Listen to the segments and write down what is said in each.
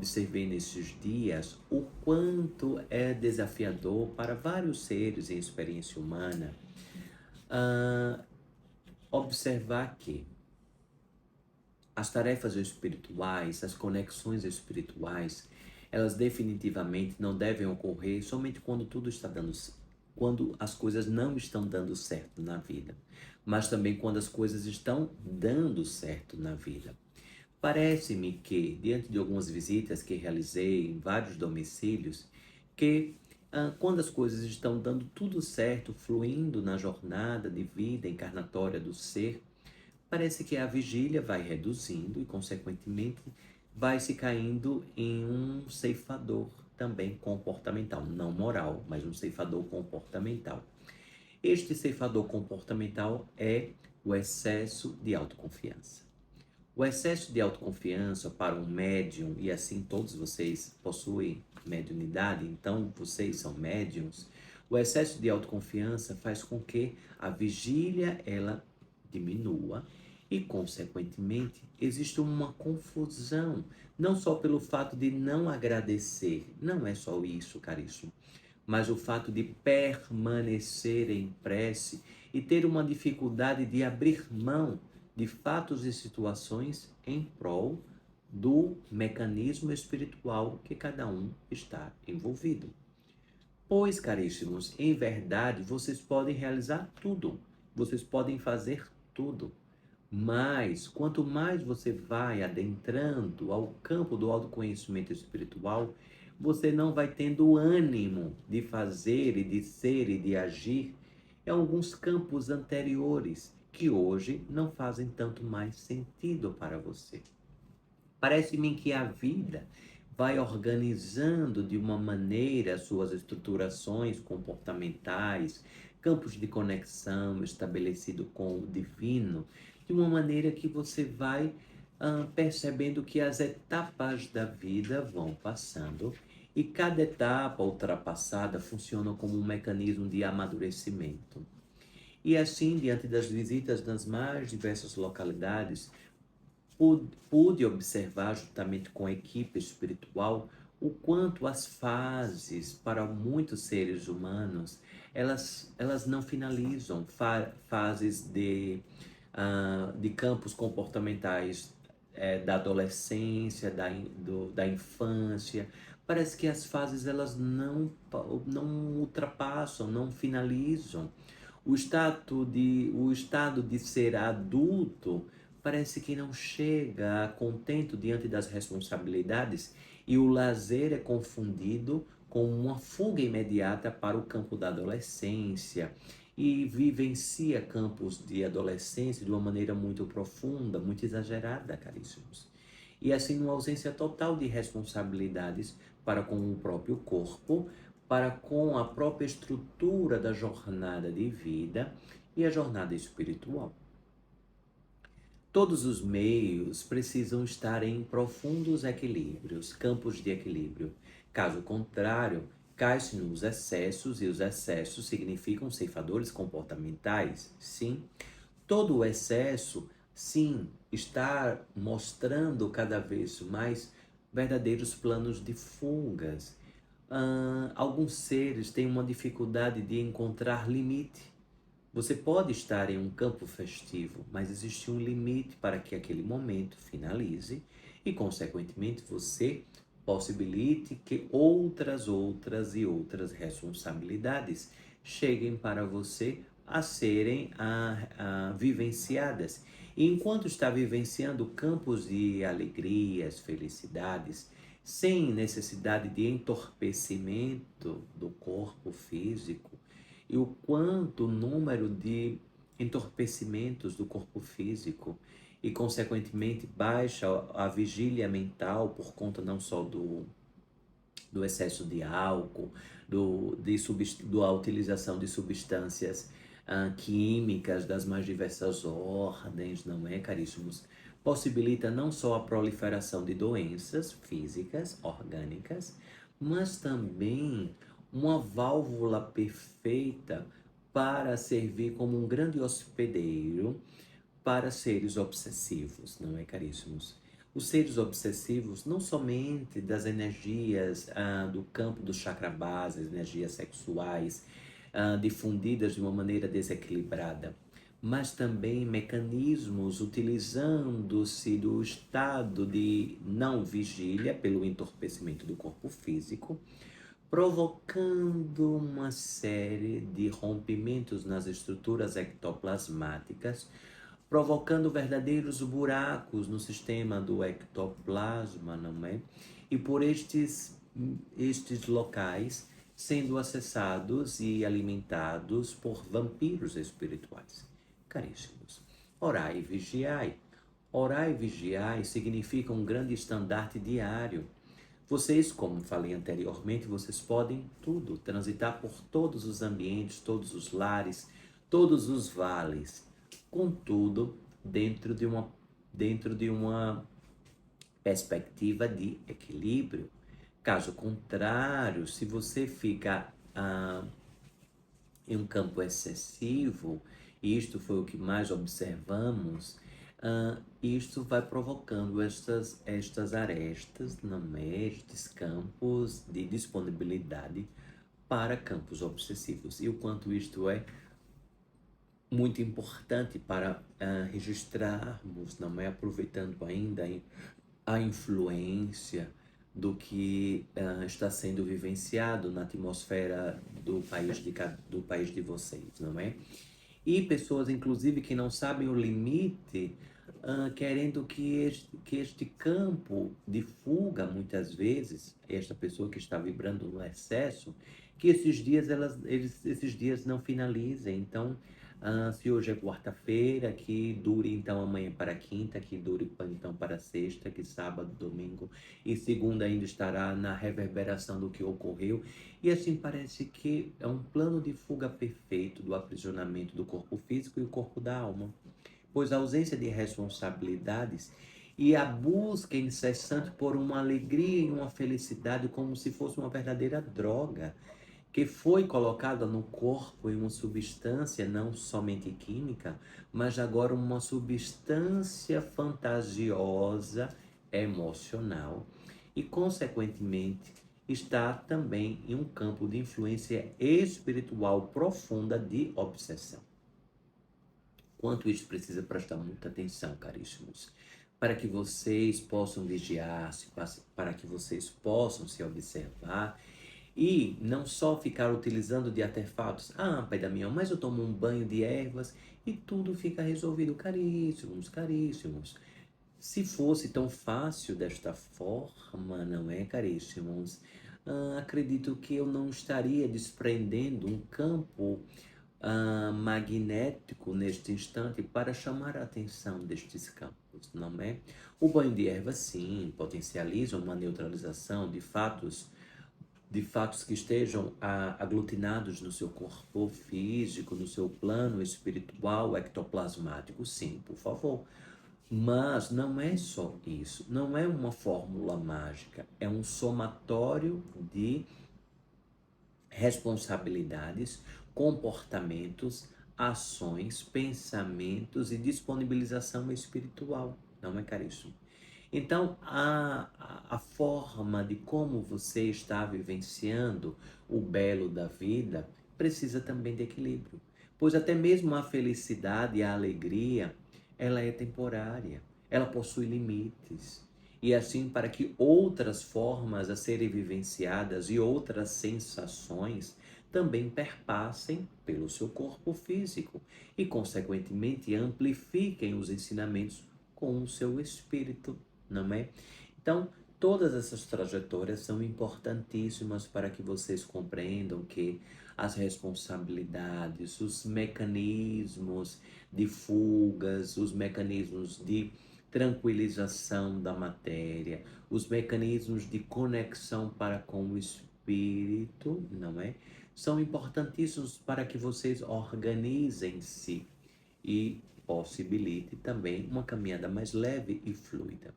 observei nesses dias o quanto é desafiador para vários seres em experiência humana ah, observar que as tarefas espirituais, as conexões espirituais, elas definitivamente não devem ocorrer somente quando tudo está dando, quando as coisas não estão dando certo na vida, mas também quando as coisas estão dando certo na vida. Parece-me que, diante de algumas visitas que realizei em vários domicílios, que quando as coisas estão dando tudo certo, fluindo na jornada de vida encarnatória do ser, parece que a vigília vai reduzindo e, consequentemente, vai se caindo em um ceifador também comportamental, não moral, mas um ceifador comportamental. Este ceifador comportamental é o excesso de autoconfiança. O excesso de autoconfiança para um médium, e assim todos vocês possuem mediunidade, então vocês são médiums, o excesso de autoconfiança faz com que a vigília ela diminua e, consequentemente, existe uma confusão, não só pelo fato de não agradecer, não é só isso, caríssimo, mas o fato de permanecer em prece e ter uma dificuldade de abrir mão de fatos e situações em prol do mecanismo espiritual que cada um está envolvido. Pois, caríssimos, em verdade, vocês podem realizar tudo, vocês podem fazer tudo, mas quanto mais você vai adentrando ao campo do autoconhecimento espiritual, você não vai tendo ânimo de fazer e de ser e de agir em alguns campos anteriores que hoje não fazem tanto mais sentido para você. Parece-me que a vida vai organizando de uma maneira suas estruturações comportamentais, campos de conexão estabelecido com o divino, de uma maneira que você vai percebendo que as etapas da vida vão passando e cada etapa ultrapassada funciona como um mecanismo de amadurecimento. E assim, diante das visitas nas mais diversas localidades, pude observar, juntamente com a equipe espiritual, o quanto as fases, para muitos seres humanos, elas não finalizam. Fases de campos comportamentais da adolescência, da infância. Parece que as fases elas não ultrapassam, não finalizam. O estado de ser adulto parece que não chega a contento diante das responsabilidades e o lazer é confundido com uma fuga imediata para o campo da adolescência e vivencia campos de adolescência de uma maneira muito profunda, muito exagerada, caríssimos. E assim, uma ausência total de responsabilidades para com o próprio corpo, para com a própria estrutura da jornada de vida e a jornada espiritual. Todos os meios precisam estar em profundos equilíbrios, campos de equilíbrio. Caso contrário, cai-se nos excessos e os excessos significam ceifadores comportamentais. Sim, todo o excesso, sim, está mostrando cada vez mais verdadeiros planos de fugas. Alguns seres têm uma dificuldade de encontrar limite. Você pode estar em um campo festivo, mas existe um limite para que aquele momento finalize e, consequentemente, você possibilite que outras responsabilidades cheguem para você a serem vivenciadas. E enquanto está vivenciando campos de alegrias, felicidades, sem necessidade de entorpecimento do corpo físico, e o quanto o número de entorpecimentos do corpo físico e, consequentemente, baixa a vigília mental por conta não só do excesso de álcool, da utilização de substâncias químicas das mais diversas ordens, não é, caríssimos? Possibilita não só a proliferação de doenças físicas, orgânicas, mas também uma válvula perfeita para servir como um grande hospedeiro para seres obsessivos, não é, caríssimos? Os seres obsessivos, não somente das energias do campo do chakra base, energias sexuais, difundidas de uma maneira desequilibrada, mas também mecanismos utilizando-se do estado de não vigília pelo entorpecimento do corpo físico, provocando uma série de rompimentos nas estruturas ectoplasmáticas, provocando verdadeiros buracos no sistema do ectoplasma, não é? E por estes locais sendo acessados e alimentados por vampiros espirituais. Caríssimos, orai e vigiai. Orai e vigiai significa um grande estandarte diário. Vocês, como falei anteriormente, vocês podem tudo, transitar por todos os ambientes, todos os lares, todos os vales, contudo, dentro de uma perspectiva de equilíbrio. Caso contrário, se você fica em um campo excessivo, e isto foi o que mais observamos, isto vai provocando estas arestas, não é? Estes campos de disponibilidade para campos obsessivos. E o quanto isto é muito importante para registrarmos, não é? Aproveitando ainda a influência do que está sendo vivenciado na atmosfera do país de vocês, não é? E pessoas, inclusive, que não sabem o limite, querendo que este campo de fuga, muitas vezes, esta pessoa que está vibrando no excesso, que esses dias não finalizem. Então, se hoje é quarta-feira, que dure então amanhã para quinta, que dure então para sexta, que sábado, domingo e segunda ainda estará na reverberação do que ocorreu. E assim parece que é um plano de fuga perfeito do aprisionamento do corpo físico e o corpo da alma, pois a ausência de responsabilidades e a busca incessante por uma alegria e uma felicidade como se fosse uma verdadeira droga, que foi colocada no corpo em uma substância não somente química, mas agora uma substância fantasiosa, emocional, e consequentemente está também em um campo de influência espiritual profunda de obsessão. Quanto isso precisa prestar muita atenção, caríssimos, para que vocês possam vigiar, para que vocês possam se observar e não só ficar utilizando de artefatos. Pai Damião, mas eu tomo um banho de ervas e tudo fica resolvido. Caríssimos, caríssimos. Se fosse tão fácil desta forma, não é, caríssimos? Acredito que eu não estaria desprendendo um campo magnético neste instante para chamar a atenção destes campos, não é? O banho de erva, sim, potencializa uma neutralização de fatos que estejam aglutinados no seu corpo físico, no seu plano espiritual, ectoplasmático, sim, por favor. Mas não é só isso, não é uma fórmula mágica, é um somatório de responsabilidades, comportamentos, ações, pensamentos e disponibilização espiritual, não é, caríssimo? Então, a forma de como você está vivenciando o belo da vida precisa também de equilíbrio, pois até mesmo a felicidade e a alegria, ela é temporária, ela possui limites. E assim, para que outras formas a serem vivenciadas e outras sensações também perpassem pelo seu corpo físico e, consequentemente, amplifiquem os ensinamentos com o seu espírito, não é? Então, todas essas trajetórias são importantíssimas para que vocês compreendam que as responsabilidades, os mecanismos de fugas, os mecanismos de tranquilização da matéria, os mecanismos de conexão para com o espírito, não é? São importantíssimos para que vocês organizem-se e possibilite também uma caminhada mais leve e fluida.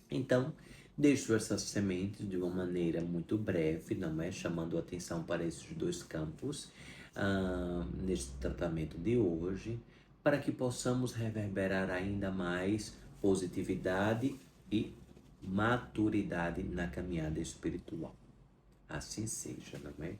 Então, deixo essas sementes de uma maneira muito breve, não é? Chamando atenção para esses dois campos neste tratamento de hoje, para que possamos reverberar ainda mais positividade e maturidade na caminhada espiritual. Assim seja, não é?